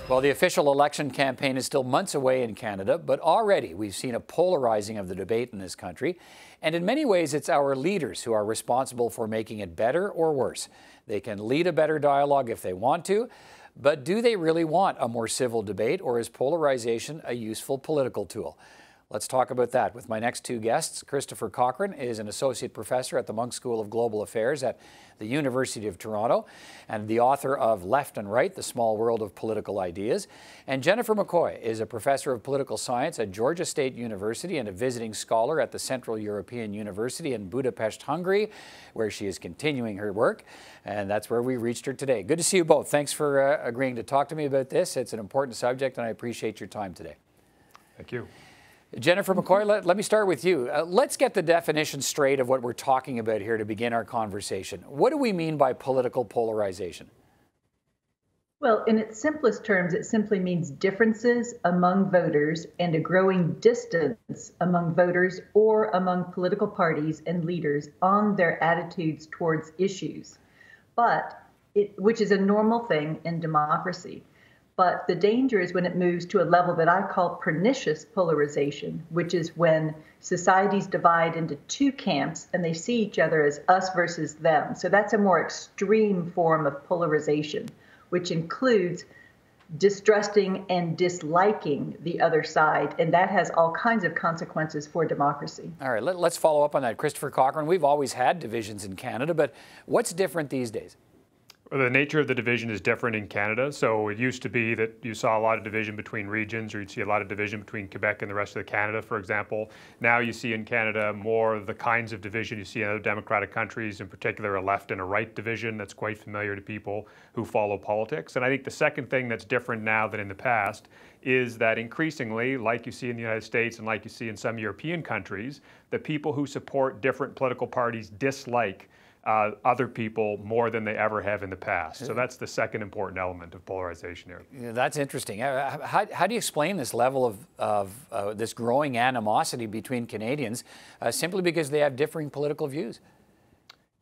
Well, the official election campaign is still months away in Canada, but already we've seen a polarizing of the debate in this country. And in many ways, it's our leaders who are responsible for making it better or worse. They can lead a better dialogue if they want to, but do they really want a more civil debate, or is polarization a useful political tool? Let's talk about that with my next two guests. Christopher Cochrane is an associate professor at the Munk School of Global Affairs at the University of Toronto and the author of Left and Right, The Small World of Political Ideas. And Jennifer McCoy is a professor of political science at Georgia State University and a visiting scholar at the Central European University in Budapest, Hungary, where she is continuing her work. And that's where we reached her today. Good to see you both. Thanks for agreeing to talk to me about this. It's an important subject, and I appreciate your time today. Thank you. Jennifer McCoy, let me start with you. Let's get the definition straight of what we're talking about here to begin our conversation. What do we mean by political polarization? Well, in its simplest terms, it simply means differences among voters and a growing distance among voters or among political parties and leaders on their attitudes towards issues, which is a normal thing in democracy. But the danger is when it moves to a level that I call pernicious polarization, which is when societies divide into two camps and they see each other as us versus them. So that's a more extreme form of polarization, which includes distrusting and disliking the other side. And that has all kinds of consequences for democracy. All right, let's follow up on that. Christopher Cochrane, we've always had divisions in Canada, but what's different these days? The nature of the division is different in Canada. So it used to be that you saw a lot of division between regions, or you'd see a lot of division between Quebec and the rest of Canada, for example. Now you see in Canada more of the kinds of division you see in other democratic countries, in particular a left and a right division that's quite familiar to people who follow politics. And I think the second thing that's different now than in the past is that increasingly, like you see in the United States and like you see in some European countries, the people who support different political parties dislike other people more than they ever have in the past. So that's the second important element of polarization here. Yeah, that's interesting. How do you explain this level of this growing animosity between Canadians simply because they have differing political views?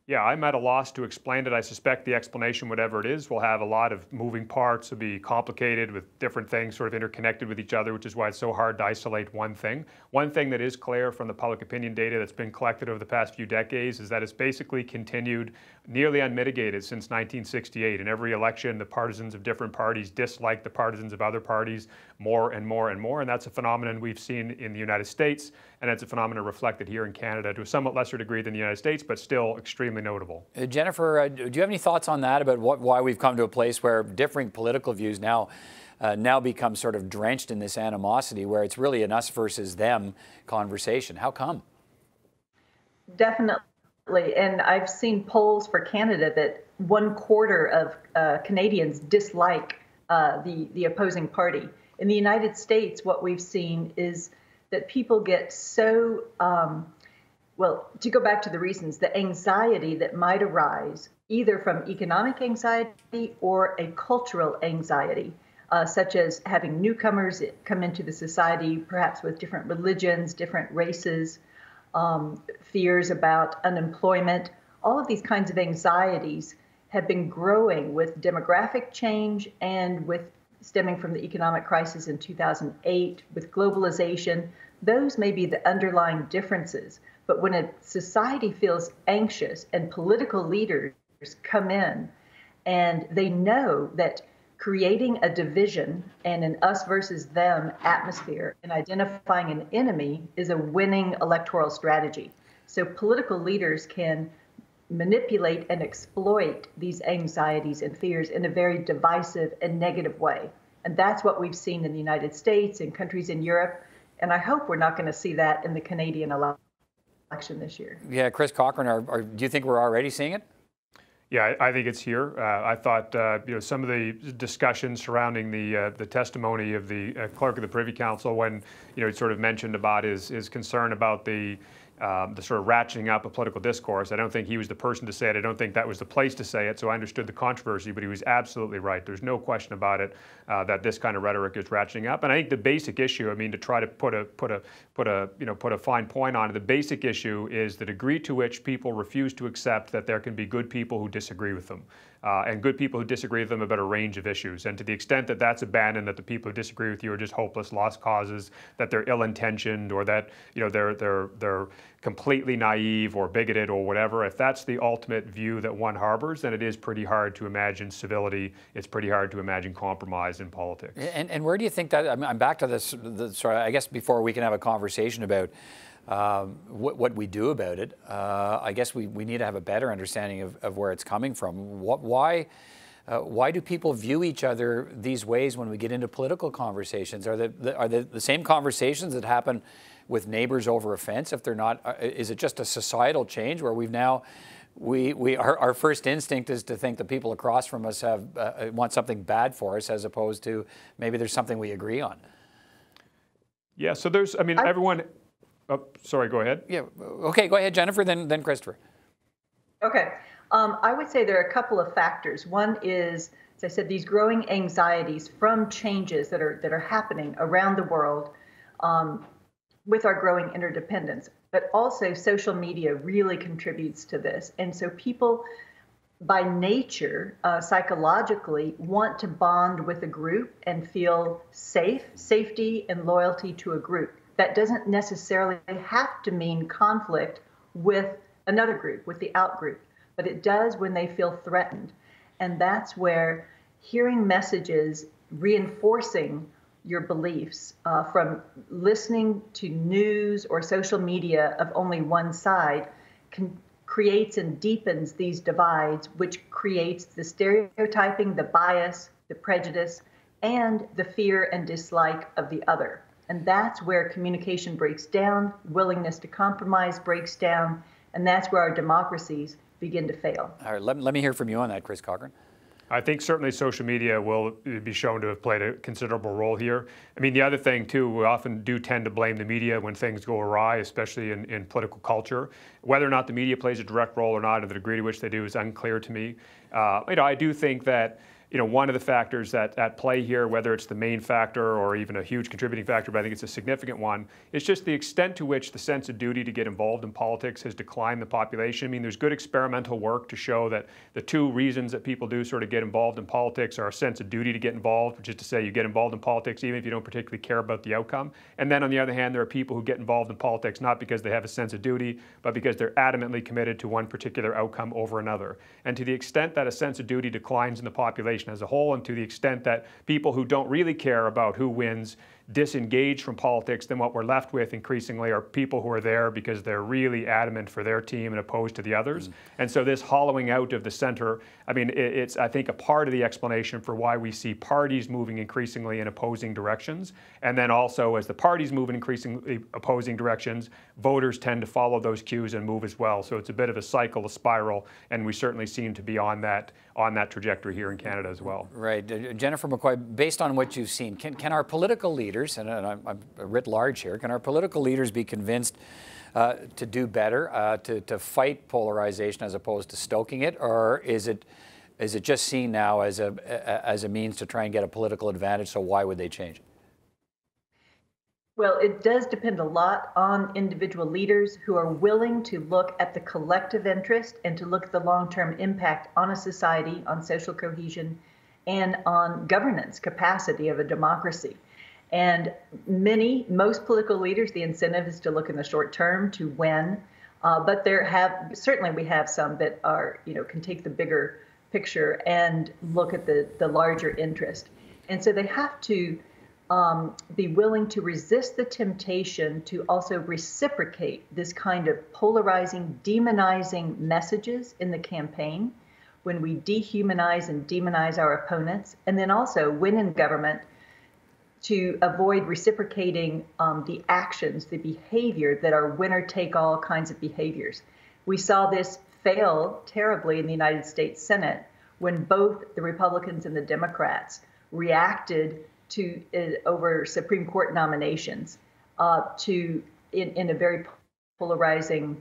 Yeah, I'm at a loss to explain it. I suspect the explanation, whatever it is, will have a lot of moving parts. It'll be complicated with different things sort of interconnected with each other, which is why it's so hard to isolate one thing. One thing that is clear from the public opinion data that's been collected over the past few decades is that it's basically continued nearly unmitigated since 1968. In every election, the partisans of different parties dislike the partisans of other parties more and more and more. And that's a phenomenon we've seen in the United States, and it's a phenomenon reflected here in Canada to a somewhat lesser degree than the United States, but still extremely notable. Jennifer, do you have any thoughts on that, about why we've come to a place where differing political views now become sort of drenched in this animosity, where it's really an us versus them conversation? How come? Definitely. And I've seen polls for Canada that 1/4 of Canadians dislike the opposing party. In the United States, what we've seen is that people get so, well, to go back to the reasons, the anxiety that might arise either from economic anxiety or a cultural anxiety, such as having newcomers come into the society, perhaps with different religions, different races, fears about unemployment. All of these kinds of anxieties have been growing with demographic change and with stemming from the economic crisis in 2008, with globalization. Those may be the underlying differences. But when a society feels anxious and political leaders come in and they know that creating a division and an us versus them atmosphere and identifying an enemy is a winning electoral strategy. So political leaders can manipulate and exploit these anxieties and fears in a very divisive and negative way. And that's what we've seen in the United States and countries in Europe. And I hope we're not going to see that in the Canadian election this year. Yeah, Chris Cochrane, do you think we're already seeing it? Yeah, I think it's here. I thought some of the discussions surrounding the testimony of the clerk of the Privy Council, when he sort of mentioned about his concern about the sort of ratcheting up of political discourse. I don't think he was the person to say it. I don't think that was the place to say it. So I understood the controversy, but he was absolutely right. There's no question about it that this kind of rhetoric is ratcheting up. And I think the basic issue, I mean, to try to put a fine point on it, the basic issue is the degree to which people refuse to accept that there can be good people who disagree with them. and good people who disagree with them about a range of issues. And to the extent that that's abandoned, that the people who disagree with you are just hopeless lost causes, that they're ill-intentioned, or that they're completely naive or bigoted or whatever, if that's the ultimate view that one harbors, then it is pretty hard to imagine civility. It's pretty hard to imagine compromise in politics. And where do you think that, I'm back to this, sorry, I guess before we can have a conversation about what we do about it, I guess we need to have a better understanding of where it's coming from. Why do people view each other these ways when we get into political conversations? Are the same conversations that happen with neighbors over a fence? If they're not, is it just a societal change where we've now, our first instinct is to think the people across from us want something bad for us, as opposed to maybe there's something we agree on? Yeah, so there's, everyone, oh, sorry, go ahead. Yeah, okay, go ahead, Jennifer, then Christopher. Okay, I would say there are a couple of factors. One is, as I said, these growing anxieties from changes that are happening around the world with our growing interdependence. But also social media really contributes to this. And so people, by nature, psychologically, want to bond with a group and feel safety and loyalty to a group. That doesn't necessarily have to mean conflict with another group, with the out group, but it does when they feel threatened. And that's where hearing messages reinforcing your beliefs from listening to news or social media of only one side creates and deepens these divides, which creates the stereotyping, the bias, the prejudice, and the fear and dislike of the other. And that's where communication breaks down, willingness to compromise breaks down, and that's where our democracies begin to fail. All right, let me hear from you on that, Chris Cochrane. I think certainly social media will be shown to have played a considerable role here. I mean, the other thing, too, we often do tend to blame the media when things go awry, especially in political culture. Whether or not the media plays a direct role or not, or the degree to which they do, is unclear to me. I do think that one of the factors at play here, whether it's the main factor or even a huge contributing factor, but I think it's a significant one, is just the extent to which the sense of duty to get involved in politics has declined in the population. I mean, there's good experimental work to show that the two reasons that people do sort of get involved in politics are a sense of duty to get involved, which is to say you get involved in politics even if you don't particularly care about the outcome. And then on the other hand, there are people who get involved in politics not because they have a sense of duty, but because they're adamantly committed to one particular outcome over another. And to the extent that a sense of duty declines in the population as a whole, and to the extent that people who don't really care about who wins disengage from politics, then what we're left with increasingly are people who are there because they're really adamant for their team and opposed to the others. And so this hollowing out of the center, I mean, it's, I think, a part of the explanation for why we see parties moving increasingly in opposing directions. And then also, as the parties move in increasingly opposing directions, voters tend to follow those cues and move as well. So it's a bit of a cycle, a spiral, and we certainly seem to be on that trajectory here in Canada as well. Right. Jennifer McCoy, based on what you've seen, can our political leaders, and I'm writ large here, can our political leaders be convinced to do better, to fight polarization as opposed to stoking it, or is it just seen now as a means to try and get a political advantage, so why would they change? Well, it does depend a lot on individual leaders who are willing to look at the collective interest and to look at the long-term impact on a society, on social cohesion, and on governance capacity of a democracy. And most political leaders, the incentive is to look in the short term to win, but certainly we have some that are, can take the bigger picture and look at the larger interest. And so they have to be willing to resist the temptation to also reciprocate this kind of polarizing, demonizing messages in the campaign when we dehumanize and demonize our opponents, and then also when in government to avoid reciprocating the actions, the behavior that are winner-take-all kinds of behaviors. We saw this fail terribly in the United States Senate when both the Republicans and the Democrats reacted to over Supreme Court nominations in a very polarizing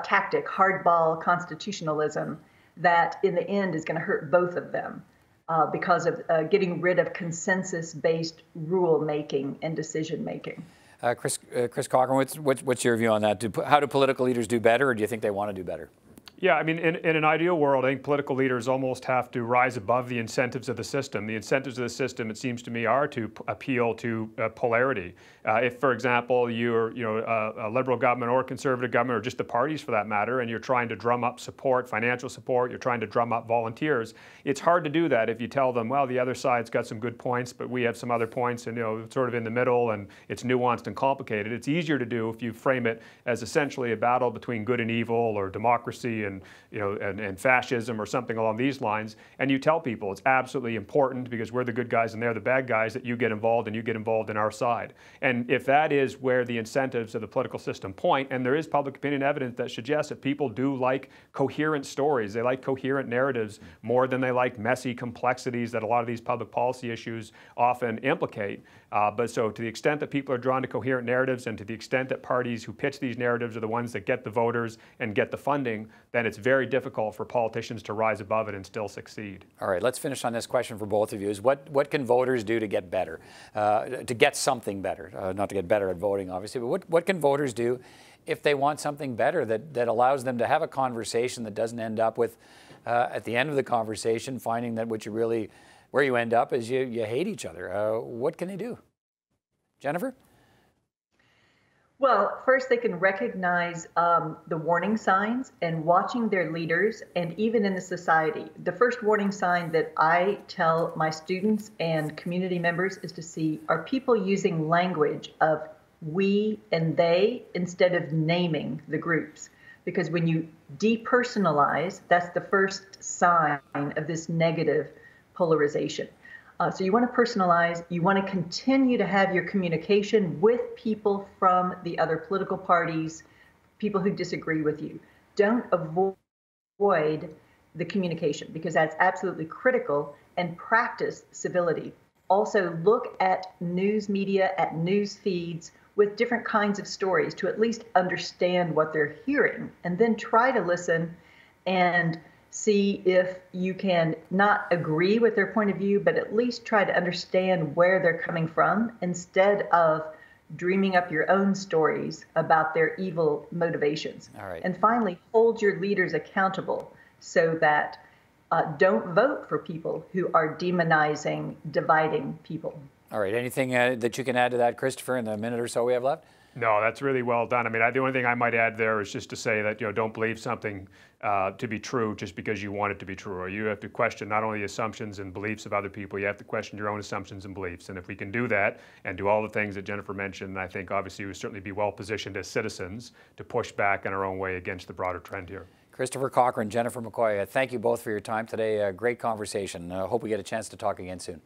tactic, hardball constitutionalism that in the end is going to hurt both of them because of getting rid of consensus-based rule-making and decision-making. Chris Cochrane, what's your view on that? How do political leaders do better, or do you think they want to do better? Yeah, I mean, in an ideal world, I think political leaders almost have to rise above the incentives of the system. The incentives of the system, it seems to me, are to appeal to polarity. If, for example, you're a liberal government or a conservative government, or just the parties for that matter, and you're trying to drum up support, financial support, you're trying to drum up volunteers, it's hard to do that if you tell them, well, the other side's got some good points, but we have some other points, and sort of in the middle, and it's nuanced and complicated. It's easier to do if you frame it as essentially a battle between good and evil, or democracy and fascism, or something along these lines, and you tell people it's absolutely important, because we're the good guys and they're the bad guys, that you get involved, and you get involved in our side. And if that is where the incentives of the political system point, and there is public opinion evidence that suggests that people do like coherent stories, they like coherent narratives more than they like messy complexities that a lot of these public policy issues often implicate. But so to the extent that people are drawn to coherent narratives, and to the extent that parties who pitch these narratives are the ones that get the voters and get the funding, then it's very difficult for politicians to rise above it and still succeed. All right, let's finish on this question for both of you. Is what can voters do to get better, to get something better? Not to get better at voting, obviously, but what can voters do if they want something better that allows them to have a conversation that doesn't end up with, at the end of the conversation, finding that where you end up is you hate each other? What can they do? Jennifer? Well, first they can recognize the warning signs and watching their leaders, and even in the society. The first warning sign that I tell my students and community members is to see, are people using language of we and they instead of naming the groups? Because when you depersonalize, that's the first sign of this negative polarization. So you want to personalize, you want to continue to have your communication with people from the other political parties, people who disagree with you. Don't avoid the communication, because that's absolutely critical, and practice civility. Also look at news media, at news feeds with different kinds of stories to at least understand what they're hearing, and then try to listen and see if you can not agree with their point of view, but at least try to understand where they're coming from, instead of dreaming up your own stories about their evil motivations. All right. And finally, hold your leaders accountable, so that don't vote for people who are demonizing, dividing people. All right. Anything that you can add to that, Christopher, in the minute or so we have left? No, that's really well done. I mean, the only thing I might add there is just to say that, don't believe something to be true just because you want it to be true. Or you have to question not only the assumptions and beliefs of other people, you have to question your own assumptions and beliefs. And if we can do that and do all the things that Jennifer mentioned, I think obviously we would certainly be well positioned as citizens to push back in our own way against the broader trend here. Christopher Cochrane, Jennifer McCoy, thank you both for your time today. Great conversation. Hope we get a chance to talk again soon.